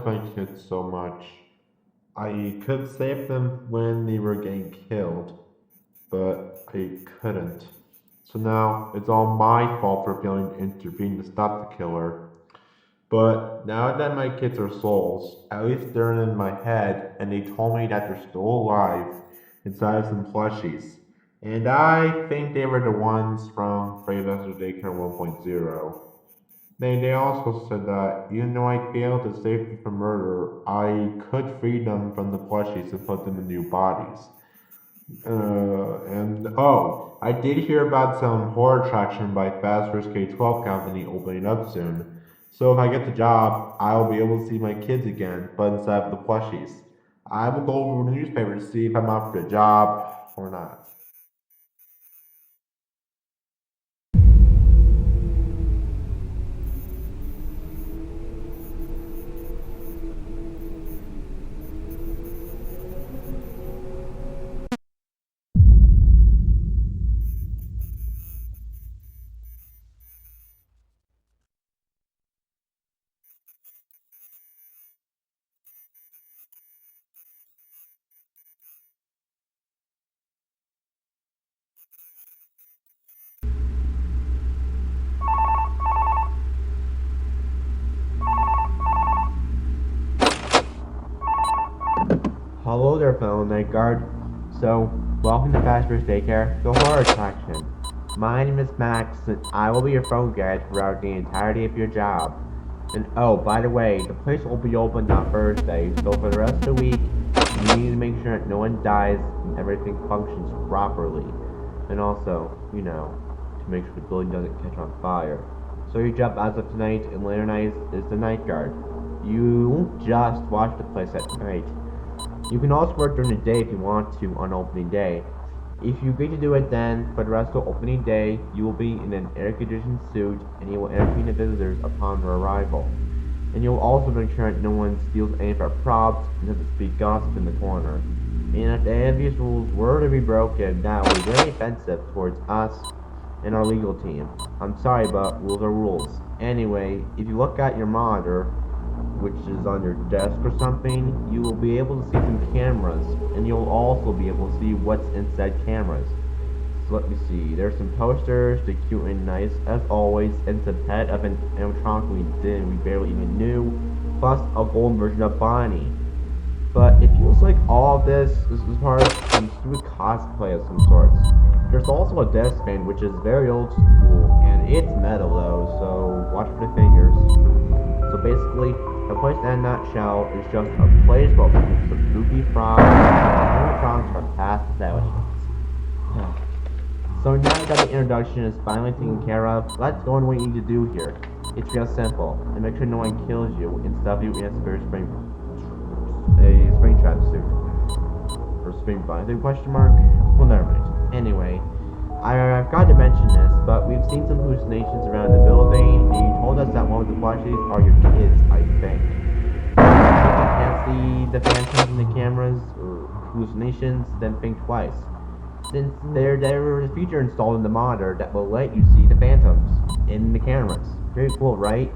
my kids so much. I could save them when they were getting killed, but I couldn't. So now it's all my fault for failing to intervene to stop the killer. But now that my kids are souls, at least they're in my head, and they told me that they're still alive inside of some plushies. And I think they were the ones from Freddy Daycare 1.0. They also said that even though I failed to save them from murder, I could free them from the plushies and put them in new bodies. And oh, I did hear about some horror attraction by Fast K-12 company opening up soon. So if I get the job, I will be able to see my kids again, but instead of the plushies. I will go over the newspaper to see if I'm up for the job or not. Hello there, fellow night guard. So, welcome to Fast Daycare, the horror attraction. My name is Max, and I will be your phone guide throughout the entirety of your job. And oh, by the way, the place will be open on Thursday, so for the rest of the week, you need to make sure that no one dies and everything functions properly. And also, to make sure the building doesn't catch on fire. So your job as of tonight and later nights is the night guard. You won't just watch the place at night. You can also work during the day if you want to on opening day. If you agree to do it, then for the rest of opening day, you will be in an air-conditioned suit and you will entertain the visitors upon their arrival. And you will also make sure that no one steals any of our props and doesn't speak gossip in the corner. And if any of these rules were to be broken, that would be very offensive towards us and our legal team. I'm sorry, but rules are rules. Anyway, if you look at your monitor, which is on your desk or something, you will be able to see some cameras, and you'll also be able to see what's inside cameras. So let me see, there's some posters, the cute and nice, as always, and some pet of an animatronic we barely even knew, plus a golden version of Bonnie. But it feels like all of this is part of some stupid cosplay of some sorts. There's also a desk fan, which is very old school, and it's metal though, so watch for the fingers. So basically, the place in a nutshell is just a place where some spooky frogs and animatronics from past thousands. So now that the introduction is finally taken care of, let's go on what you need to do here. It's real simple, and make sure no one kills you and stuff you in a spring trap suit. Or spring bind, question mark? Well, never mind. Anyway, I've got to mention this, but we've seen some hallucinations around the building, and you told us that one of the plushies are your kids, I think. If you can't see the phantoms in the cameras, or hallucinations, then think twice. Since there is a feature installed in the monitor that will let you see the phantoms in the cameras. Very cool, right?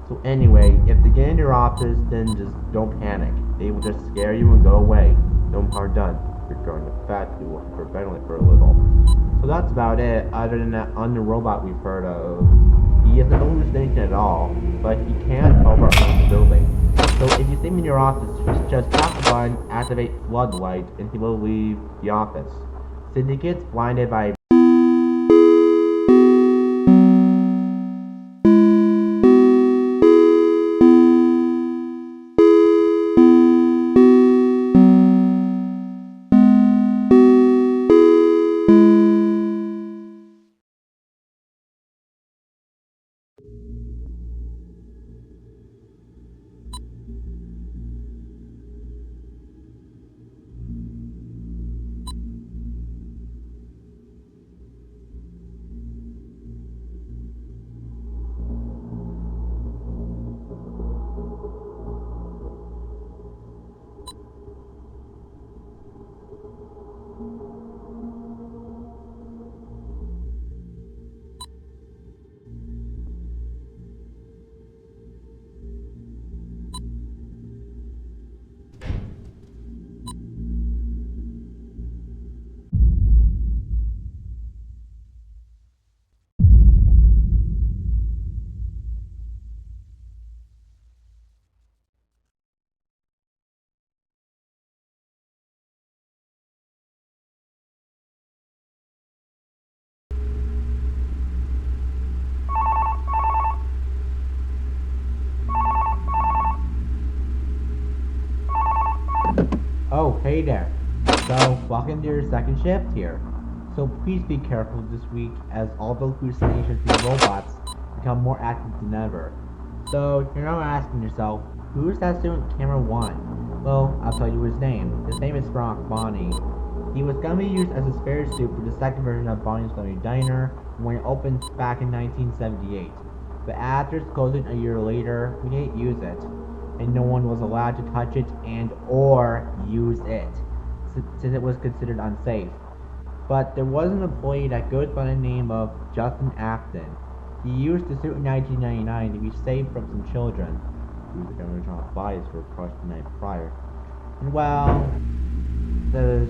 So anyway, if they get in your office, then just don't panic. They will just scare you and go away. No harm done. You're going to fat you will hyperventilate for a little. So that's about it, other than that robot we've heard of. He isn't hallucinating at all, but he can teleport around the building. So if you see him in your office, just tap the button, activate floodlight, and he will leave the office. Since he gets blinded by Hey there. So, welcome to your second shift here. So please be careful this week as all the hallucinations and robots become more active than ever. So, you're now asking yourself, who's that student camera 1? Well, I'll tell you his name. His name is Frank Bonnie. He was going to be used as a spare suit for the second version of Bonnie's Family Diner when it opened back in 1978. But after its closing a year later, we didn't use it, and no one was allowed to touch it and or use it, since it was considered unsafe. But there was an employee that goes by the name of Justin Afton. He used the suit in 1999 to be saved from some children, who the original bias were crushed the night prior. And well, the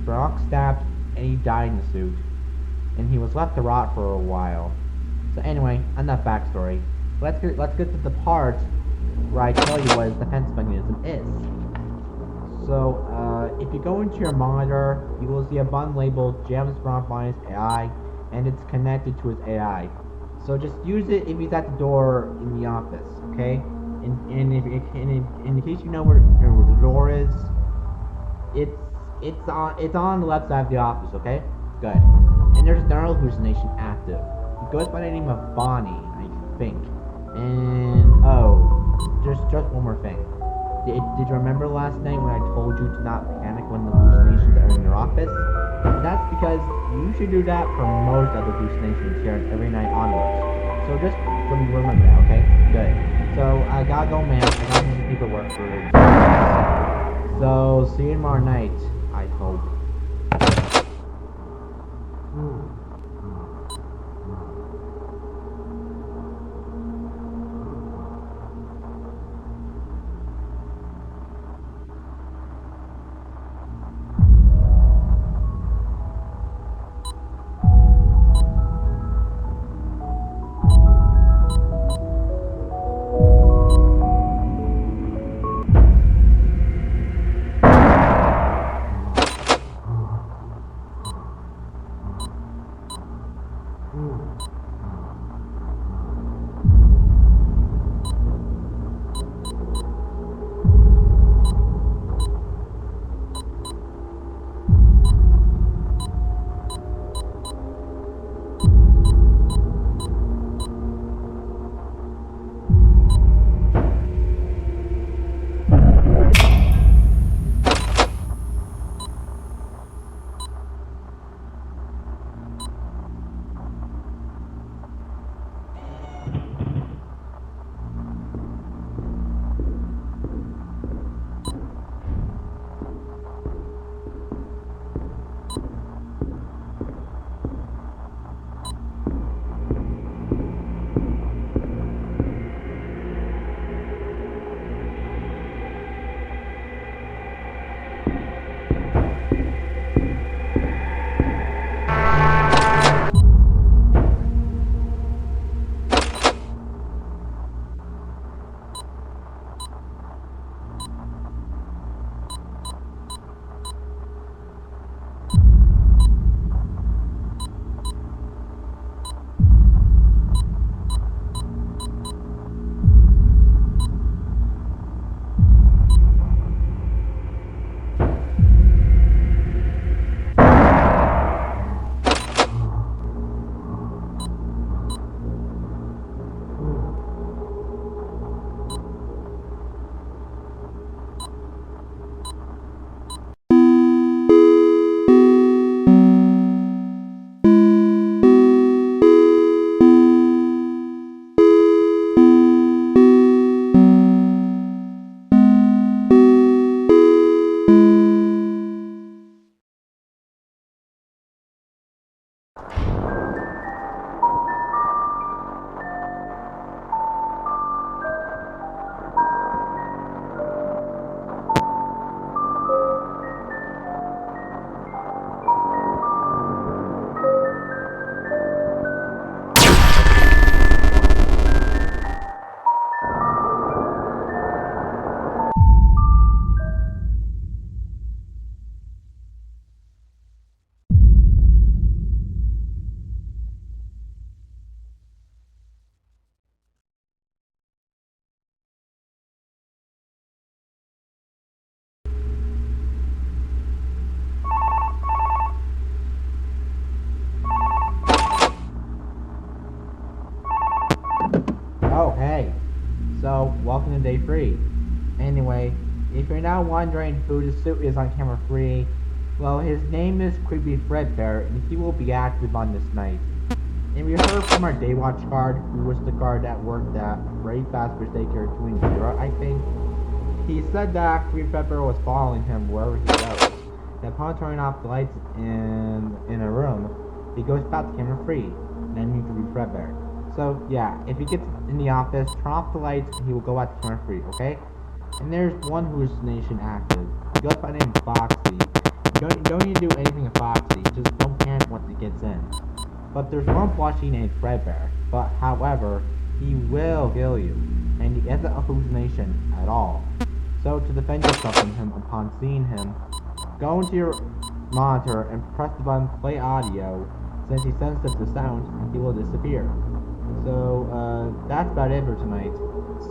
rock stabbed and he died in the suit, and he was left to rot for a while. So anyway, enough backstory. Let's get to the part where I tell you what his defense mechanism is. So, if you go into your monitor, you will see a button labeled James Brown's AI, and it's connected to his AI. So just use it if he's at the door in the office, okay? And in case you know where the door is, it's on the left side of the office, okay? Good. And there's another hallucination active. It goes by the name of Bonnie, I think. And just one more thing. Did you remember last night when I told you to not panic when the hallucinations are in your office? That's because you should do that for most of the hallucinations here every night onwards. So just remember that, okay? Good. So I gotta go, man. I gotta do some paperwork for it. So see you tomorrow night, I hope. Oh, hey. So, welcome to day 3. Anyway, if you're now wondering who the suit is on camera 3, well, his name is Creepy Fredbear, and he will be active on this night. And we heard from our day watch guard, who was the guard that worked at Freddy Fazbear's Daycare 2 I think. He said that Creepy Fredbear was following him wherever he goes. And upon turning off the lights in a room, he goes back to camera 3, naming Creepy Fredbear. So, yeah, if he gets in the office, turn off the lights, and he will go out to camera 3, okay? And there's one hallucination active. He goes by the name Foxy. You don't need to do anything with Foxy, just don't panic once he gets in. But there's one plushie named Fredbear, but however, he will kill you, and he isn't a hallucination at all. So to defend yourself from him upon seeing him, go into your monitor and press the button play audio. Since he senses the sound, he will disappear. So, that's about it for tonight.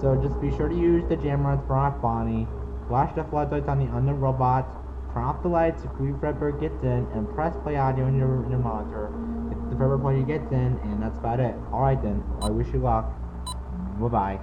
So just be sure to use the jam runs for off Bonnie, flash the floodlights on the unknown robot, turn off the lights if Creepy Fredbear gets in, and press play audio in your monitor if the Fredbear player gets in, and that's about it. Alright then, I wish you luck. Bye-bye.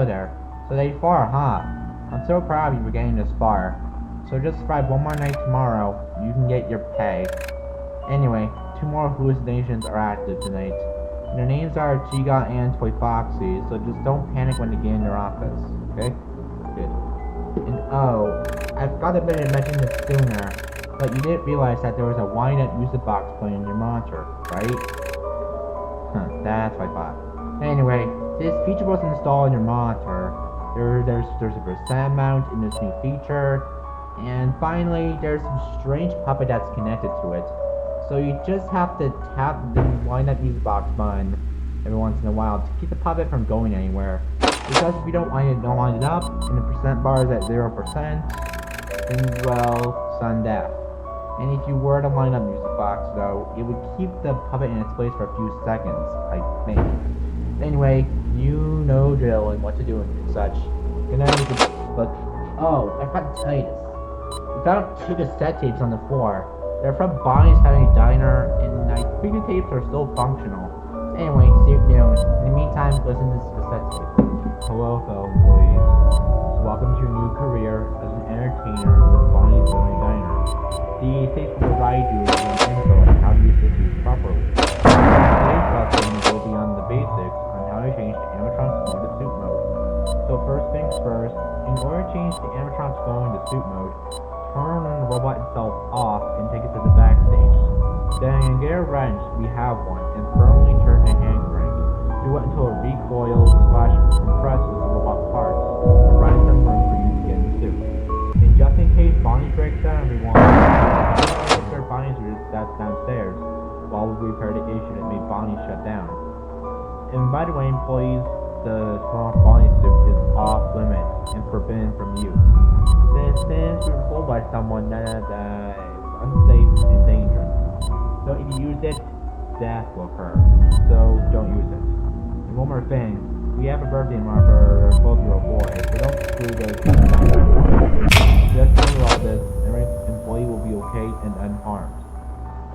go there. So they far, huh? I'm so proud of you for getting this far. So just survive one more night tomorrow, you can get your pay. Anyway, 2 more hallucinations are active tonight. Their names are Chiga and Toy Foxy, so just don't panic when they get in your office, okay? Good. And oh, I forgot to mention this sooner, but you didn't realize that there was a wind-up music box playing in your monitor, right? Huh, that's what I thought. Anyway, this feature was installed in your monitor. There's a percent amount in this new feature, and finally, there's some strange puppet that's connected to it. So you just have to tap the wind-up music box button every once in a while to keep the puppet from going anywhere. Because if you don't wind it up, and the percent bar is at 0%, then well, sudden death. And if you were to wind up music box though, it would keep the puppet in its place for a few seconds, I think. Anyway, you know drill and what to do and such. Good night, but oh, I forgot to tell you this. We found 2 cassette tapes on the floor. They're from Bonnie's Family Diner, and I think the tapes are still functional. Anyway, stay tuned. In the meantime, listen to this cassette tape. Hello, fellow employees. Welcome to your new career as an entertainer for Bonnie's Family Diner. The tape will provide you with an info on how to use the tube properly. Today's lesson will be on the basics on how to change the animatronics mode to suit mode. So first things first, in order to change the animatronics phone to suit mode, turn the robot itself off and take it to the backstage. Then get a wrench, we have one, and firmly turn the hand crank. Do it until it recoils/compresses the robot parts, providing some room for you to get in the suit. And just in case Bonnie breaks down everyone, make sure Bonnie's that's downstairs while we repair the issue that made Bonnie shut down. And by the way, employees, the small Bonnie suit is off limits and forbidden from use. Since we were told by someone that is unsafe and dangerous. So if you use it, death will occur. So don't use it. And one more thing, we have a birthday tomorrow for our 12-year-old boy, so don't screw this. Just remember all this, every employee will be okay and unharmed.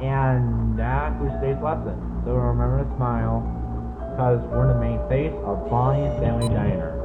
And that was today's lesson. So remember to smile, because we're the main face of Bonnie's Family Diner.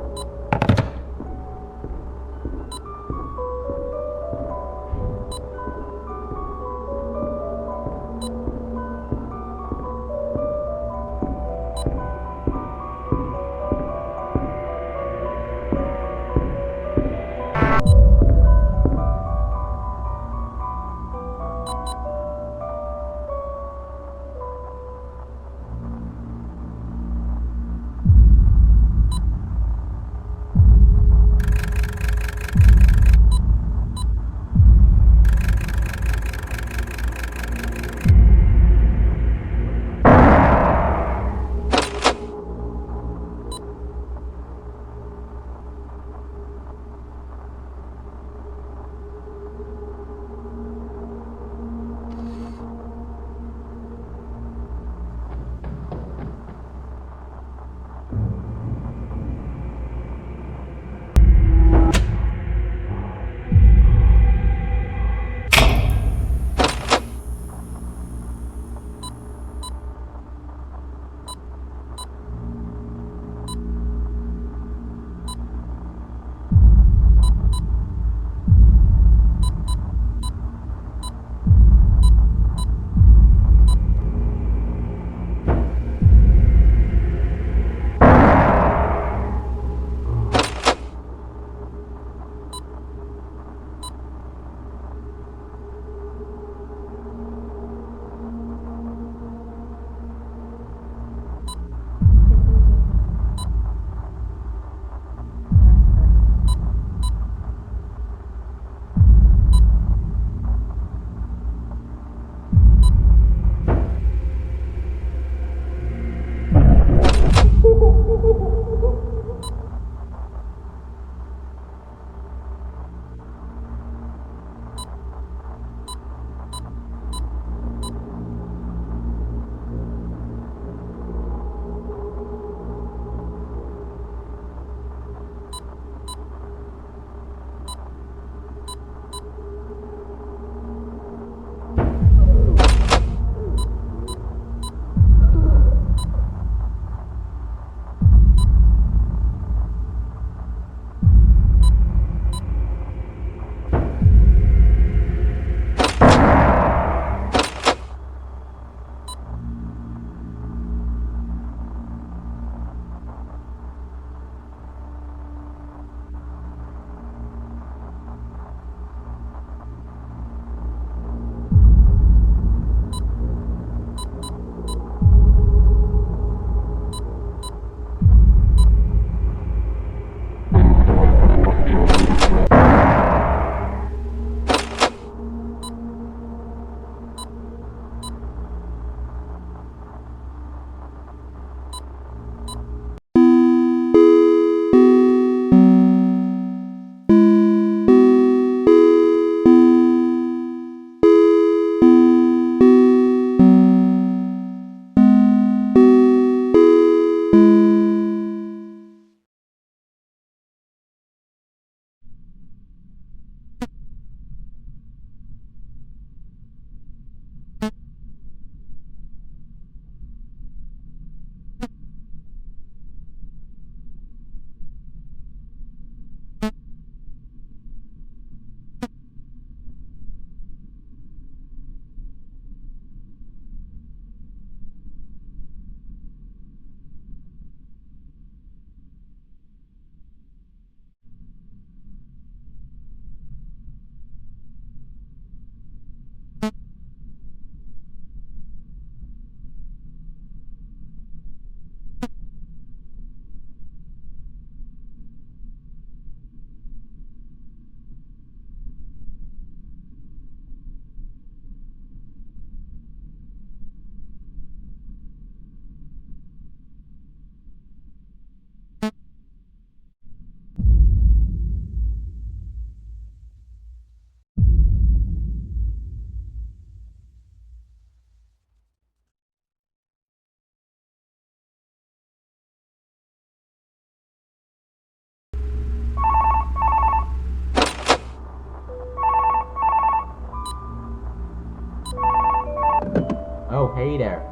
Oh, hey there.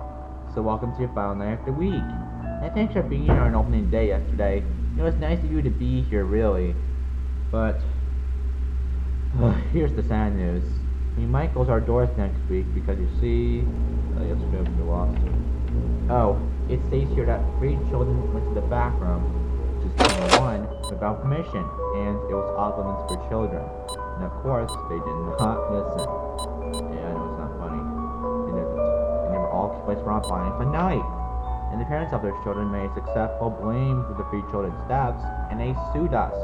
So welcome to your final night after week. And thanks for being here on opening day yesterday. It was nice of you to be here, really. But, here's the sad news. We might close our doors next week because you see... let's go to the lawsuit. Oh, it states here that 3 children went to the back room, which is number 1, without permission, and it was off limits for children. And of course, they did not listen. Yeah, I know it's not funny. It isn't. And they were all placed around flying for night. And the parents of their children made successful blame for the 3 children's deaths, and they sued us.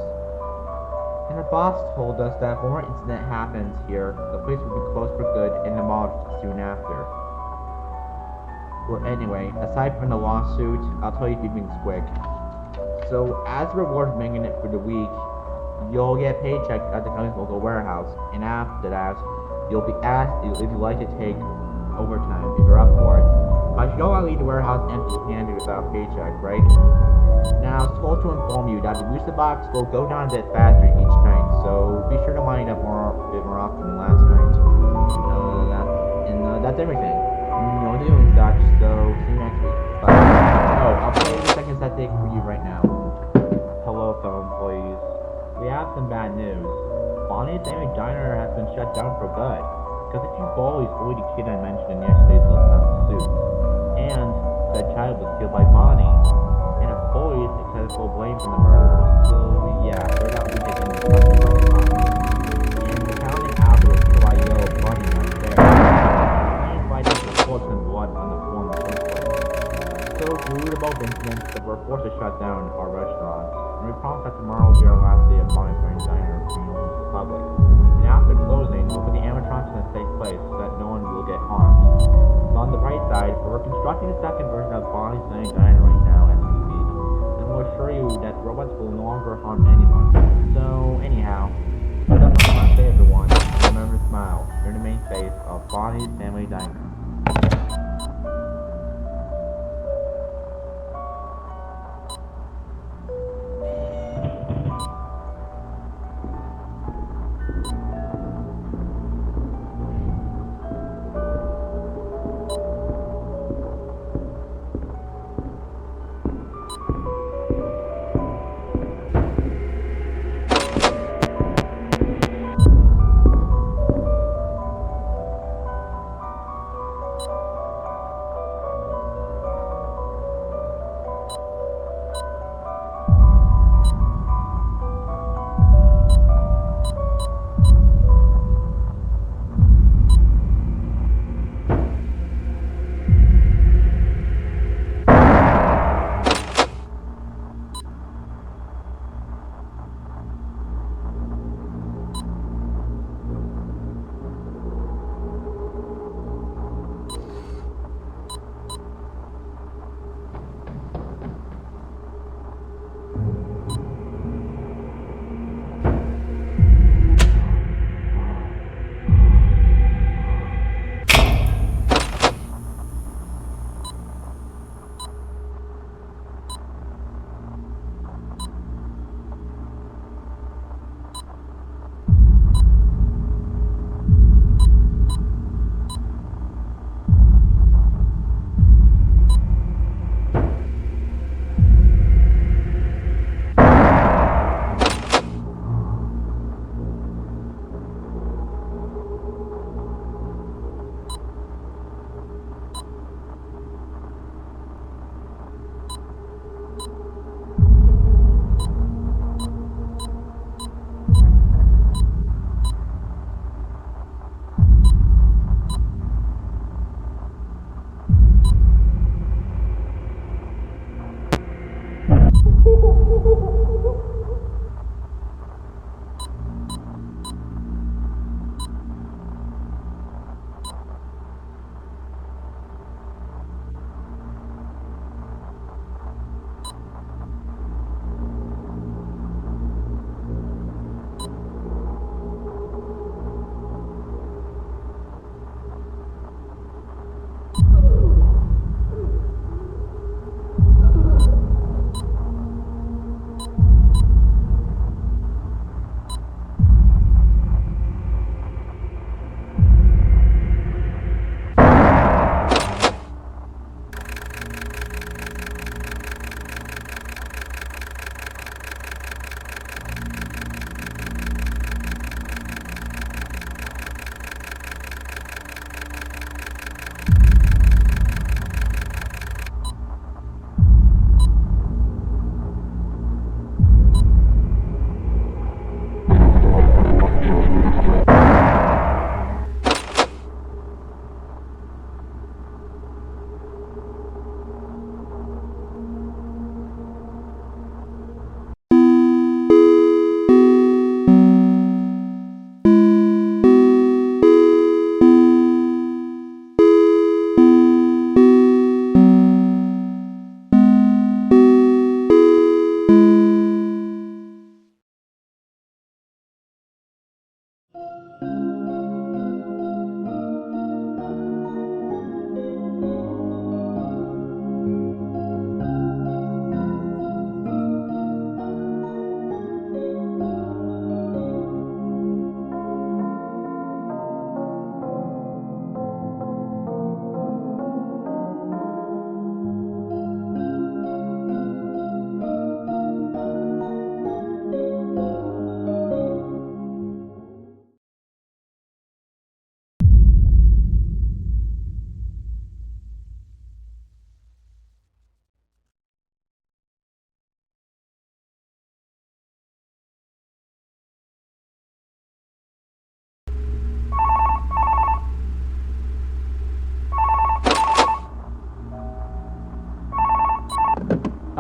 And the boss told us that if more incident happens here, the place will be closed for good and demolished soon after. Well, anyway, aside from the lawsuit, I'll tell you a few things quick. So, as a reward for making it for the week, you'll get a paycheck at the county's local warehouse, and after that, you'll be asked if you'd like to take overtime if you're up for it. But you don't want to leave the warehouse empty-handed without a paycheck, right? Now, I was told to inform you that the booster box will go down a bit faster each night, so be sure to line up a bit more often than last night. That's everything. No doing such, so see you next week. Bye. Oh, I'll play the second set take for you right now. Hello, fellow employees. We have some bad news. Bonnie's Family Diner has been shut down for good, because the 2 bullies bullied the kid I mentioned in yesterday's list of suits. And that child was killed by Bonnie. And the bullies accepted full blame for the murder, so yeah, they're not really taking the cops. And the pounding Albert was killed by yellow Bonnie right there. And fighting for bullets and blood on the floor in the first place. So due to both incidents, we're forced to shut down our restaurant. And we promise that tomorrow will be our last day of Bonnie's Family Diner being open to the public. And after closing, we'll put the animatronics in a safe place so that no one will get harmed. On the bright side, we're constructing a second version of Bonnie's Family Diner right now as we speak, and we'll assure you that robots will no longer harm anyone. So, anyhow, good luck on the last day, everyone, and remember to smile. You're the main face of Bonnie's Family Diner.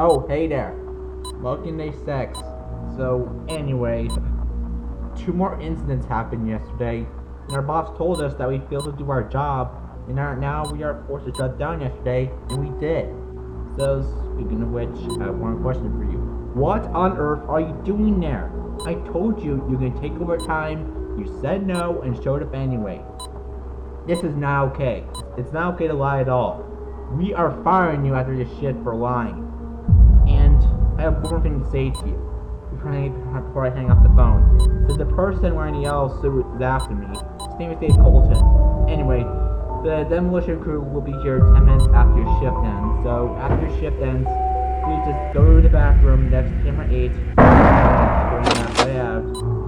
Oh, hey there. Welcome to day 6. So, anyway, 2 more incidents happened yesterday, and our boss told us that we failed to do our job, and now we are forced to shut down yesterday, and we did. So, speaking of which, I have one question for you. What on earth are you doing there? I told you you can take over time, you said no, and showed up anyway. This is not okay. It's not okay to lie at all. We are firing you after this shit for lying. And I have one more thing to say to you before I hang up the phone. So the person wearing the yellow suit is after me. His name is Dave Colton. Anyway, the demolition crew will be here 10 minutes after your shift ends. So after your shift ends, please just go to the bathroom next to camera 8.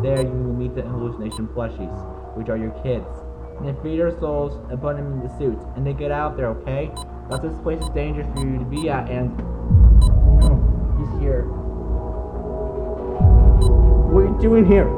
There you will meet the hallucination plushies, which are your kids. And then free their souls and put them in the suits, and then get out there, okay? Because this place is dangerous for you to be at, and he's here. What are you doing here?